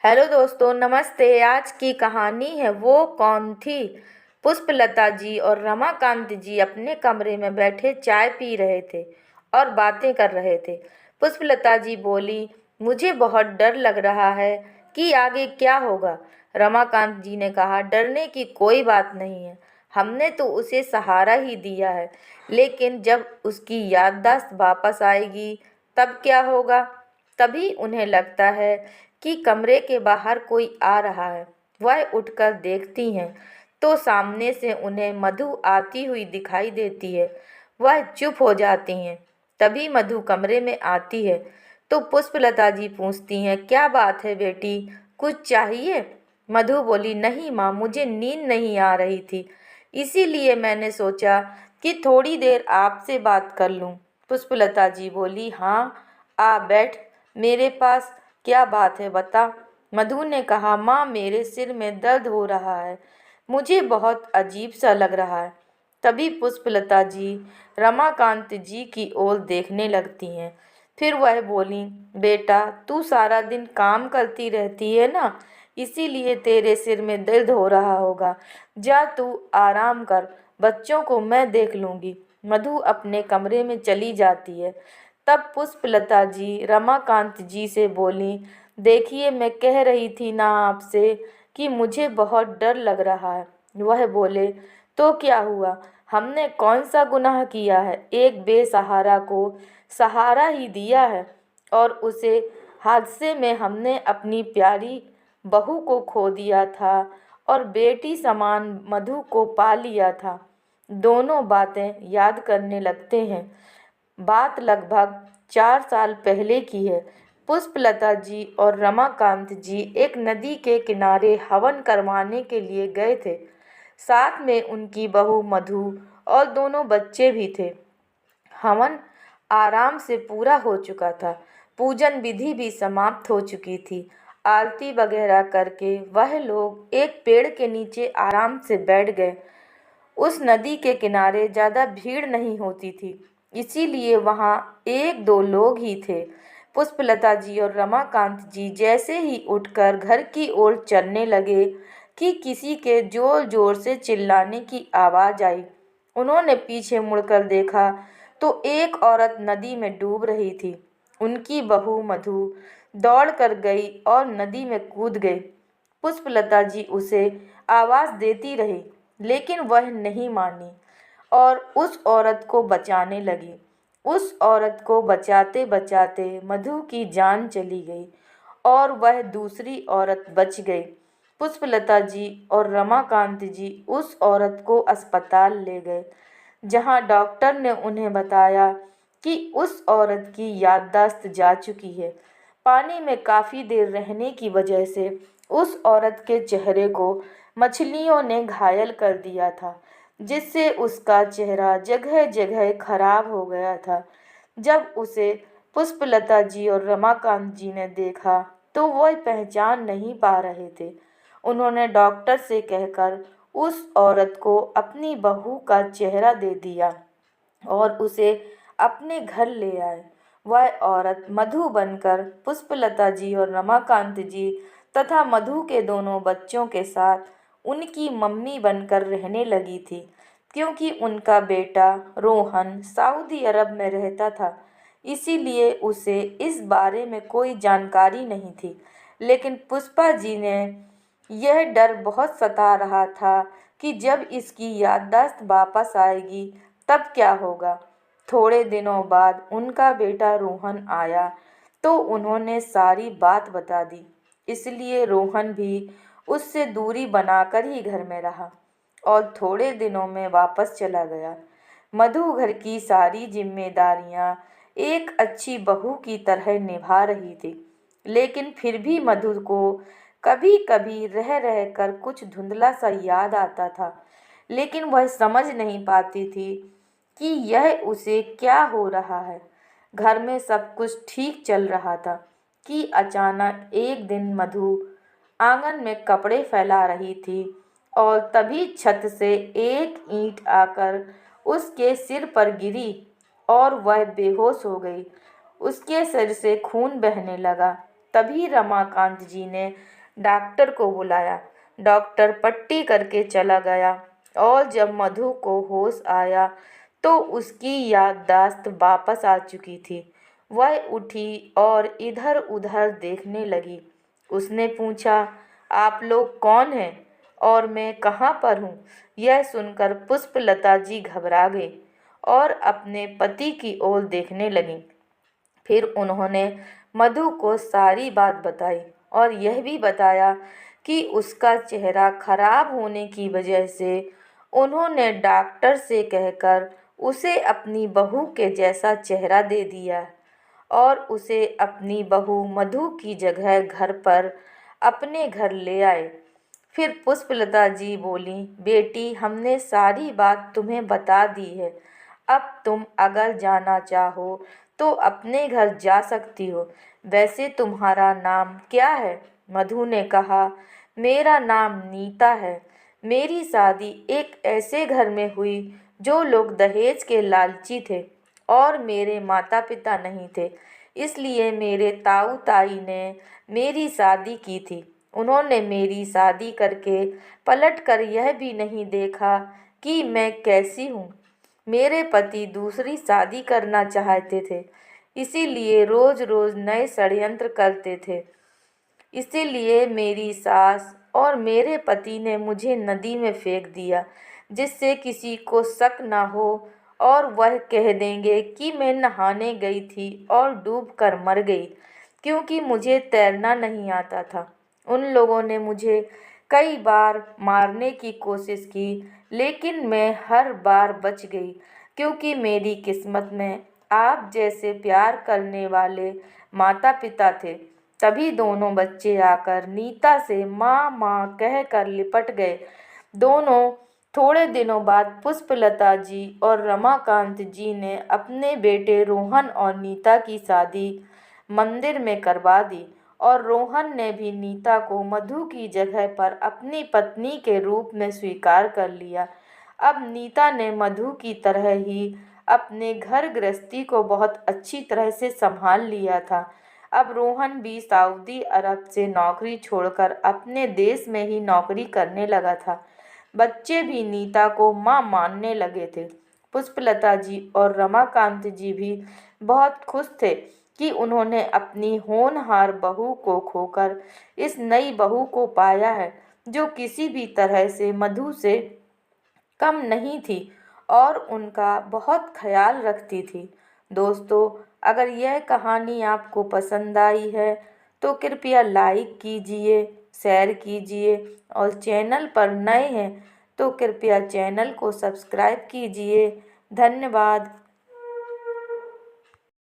Hello दोस्तों, नमस्ते। आज की कहानी है वो कौन थी। पुष्पलता जी और रमाकांत जी अपने कमरे में बैठे चाय पी रहे थे और बातें कर रहे थे। पुष्पलता जी बोली, मुझे बहुत डर लग रहा है कि आगे क्या होगा। रमाकांत जी ने कहा, डरने की कोई बात नहीं है। हमने तो उसे सहारा ही दिया है, लेकिन जब उसकी याददाश्त वापस आएगी तब क्या होगा। तभी उन्हें लगता है कि कमरे के बाहर कोई आ रहा है। वह उठकर देखती हैं तो सामने से उन्हें मधु आती हुई दिखाई देती है। वह चुप हो जाती हैं। तभी मधु कमरे में आती है तो पुष्पलता जी पूछती हैं, क्या बात है बेटी, कुछ चाहिए। मधु बोली, नहीं माँ, मुझे नींद नहीं आ रही थी, इसीलिए मैंने सोचा कि थोड़ी देर आपसे बात कर लूँ। पुष्पलता जी बोली, हाँ, आ बैठ मेरे पास। क्या बात है, बता। मधु ने कहा, माँ, मेरे सिर में दर्द हो रहा है, मुझे बहुत अजीब सा लग रहा है। तभी पुष्पलता जी रमाकांत जी की ओर देखने लगती हैं। फिर वह बोली, बेटा, तू सारा दिन काम करती रहती है ना, इसीलिए तेरे सिर में दर्द हो रहा होगा। जा तू आराम कर, बच्चों को मैं देख लूँगी। मधु अपने कमरे में चली जाती है। तब पुष्पलता जी रमाकांत जी से बोली, देखिए, मैं कह रही थी ना आपसे कि मुझे बहुत डर लग रहा है। वह बोले, तो क्या हुआ, हमने कौन सा गुनाह किया है, एक बेसहारा को सहारा ही दिया है, और उसे हादसे में हमने अपनी प्यारी बहू को खो दिया था और बेटी समान मधु को पा लिया था। दोनों बातें याद करने लगते हैं। बात लगभग 4 साल पहले की है। पुष्पलता जी और रमाकांत जी एक नदी के किनारे हवन करवाने के लिए गए थे। साथ में उनकी बहू मधु और दोनों बच्चे भी थे। हवन आराम से पूरा हो चुका था। पूजन विधि भी समाप्त हो चुकी थी। आरती वगैरह करके वह लोग एक पेड़ के नीचे आराम से बैठ गए। उस नदी के किनारे ज़्यादा भीड़ नहीं होती थी, इसीलिए वहाँ एक दो लोग ही थे। पुष्पलता जी और रमाकांत जी जैसे ही उठकर घर की ओर चलने लगे कि किसी के जोर जोर से चिल्लाने की आवाज़ आई। उन्होंने पीछे मुड़कर देखा तो एक औरत नदी में डूब रही थी। उनकी बहू मधु दौड़ कर गई और नदी में कूद गई। पुष्पलता जी उसे आवाज़ देती रही, लेकिन वह नहीं मानी और उस औरत को बचाने लगी। उस औरत को बचाते बचाते मधु की जान चली गई और वह दूसरी औरत बच गई। पुष्पलता जी और रमाकांत जी उस औरत को अस्पताल ले गए, जहां डॉक्टर ने उन्हें बताया कि उस औरत की याददाश्त जा चुकी है। पानी में काफ़ी देर रहने की वजह से उस औरत के चेहरे को मछलियों ने घायल कर दिया था, जिससे उसका चेहरा जगह जगह खराब हो गया था। जब उसे पुष्पलता जी और रमाकांत जी ने देखा तो वह पहचान नहीं पा रहे थे। उन्होंने डॉक्टर से कहकर उस औरत को अपनी बहू का चेहरा दे दिया और उसे अपने घर ले आए। वह औरत मधु बनकर पुष्पलता जी और रमाकांत जी तथा मधु के दोनों बच्चों के साथ उनकी मम्मी बनकर रहने लगी थी, क्योंकि उनका बेटा रोहन सऊदी अरब में रहता था, इसीलिए उसे इस बारे में कोई जानकारी नहीं थी। लेकिन पुष्पा जी ने यह डर बहुत सता रहा था कि जब इसकी याददाश्त वापस आएगी तब क्या होगा। थोड़े दिनों बाद उनका बेटा रोहन आया तो उन्होंने सारी बात बता दी, इसलिए रोहन भी उससे दूरी बनाकर ही घर में रहा और थोड़े दिनों में वापस चला गया। मधु घर की सारी जिम्मेदारियां एक अच्छी बहू की तरह निभा रही थी, लेकिन फिर भी मधु को कभी कभी रह रह कर कुछ धुंधला सा याद आता था, लेकिन वह समझ नहीं पाती थी कि यह उसे क्या हो रहा है। घर में सब कुछ ठीक चल रहा था कि अचानक एक दिन मधु आंगन में कपड़े फैला रही थी और तभी छत से एक ईंट आकर उसके सिर पर गिरी और वह बेहोश हो गई। उसके सिर से खून बहने लगा। तभी रमाकांत जी ने डॉक्टर को बुलाया। डॉक्टर पट्टी करके चला गया और जब मधु को होश आया तो उसकी याददाश्त वापस आ चुकी थी। वह उठी और इधर उधर देखने लगी। उसने पूछा, आप लोग कौन हैं और मैं कहाँ पर हूँ? यह सुनकर पुष्पलता जी घबरा गई और अपने पति की ओर देखने लगीं। फिर उन्होंने मधु को सारी बात बताई और यह भी बताया कि उसका चेहरा खराब होने की वजह से उन्होंने डॉक्टर से कहकर उसे अपनी बहू के जैसा चेहरा दे दिया और उसे अपनी बहू मधु की जगह घर पर अपने घर ले आए। फिर पुष्पलता जी बोली, बेटी, हमने सारी बात तुम्हें बता दी है। अब तुम अगर जाना चाहो तो अपने घर जा सकती हो। वैसे तुम्हारा नाम क्या है? मधु ने कहा, मेरा नाम नीता है। मेरी शादी एक ऐसे घर में हुई जो लोग दहेज के लालची थे और मेरे माता पिता नहीं थे, इसलिए मेरे ताऊ ताई ने मेरी शादी की थी। उन्होंने मेरी शादी करके पलट कर यह भी नहीं देखा कि मैं कैसी हूँ। मेरे पति दूसरी शादी करना चाहते थे, इसीलिए रोज रोज नए षड्यंत्र करते थे। इसीलिए मेरी सास और मेरे पति ने मुझे नदी में फेंक दिया, जिससे किसी को शक न हो और वह कह देंगे कि मैं नहाने गई थी और डूब कर मर गई, क्योंकि मुझे तैरना नहीं आता था। उन लोगों ने मुझे कई बार मारने की कोशिश की, लेकिन मैं हर बार बच गई, क्योंकि मेरी किस्मत में आप जैसे प्यार करने वाले माता पिता थे। तभी दोनों बच्चे आकर नीता से माँ माँ कह कर लिपट गए। दोनों थोड़े दिनों बाद पुष्पलता जी और रमाकांत जी ने अपने बेटे रोहन और नीता की शादी मंदिर में करवा दी और रोहन ने भी नीता को मधु की जगह पर अपनी पत्नी के रूप में स्वीकार कर लिया। अब नीता ने मधु की तरह ही अपने घर गृहस्थी को बहुत अच्छी तरह से संभाल लिया था। अब रोहन भी सऊदी अरब से नौकरी छोड़कर अपने देश में ही नौकरी करने लगा था। बच्चे भी नीता को माँ मानने लगे थे। पुष्पलता जी और रमाकांत जी भी बहुत खुश थे कि उन्होंने अपनी होनहार बहू को खोकर इस नई बहू को पाया है, जो किसी भी तरह से मधु से कम नहीं थी और उनका बहुत ख्याल रखती थी। दोस्तों, अगर यह कहानी आपको पसंद आई है तो कृपया लाइक कीजिए, शेयर कीजिए और चैनल पर नए हैं तो कृपया चैनल को सब्सक्राइब कीजिए। धन्यवाद।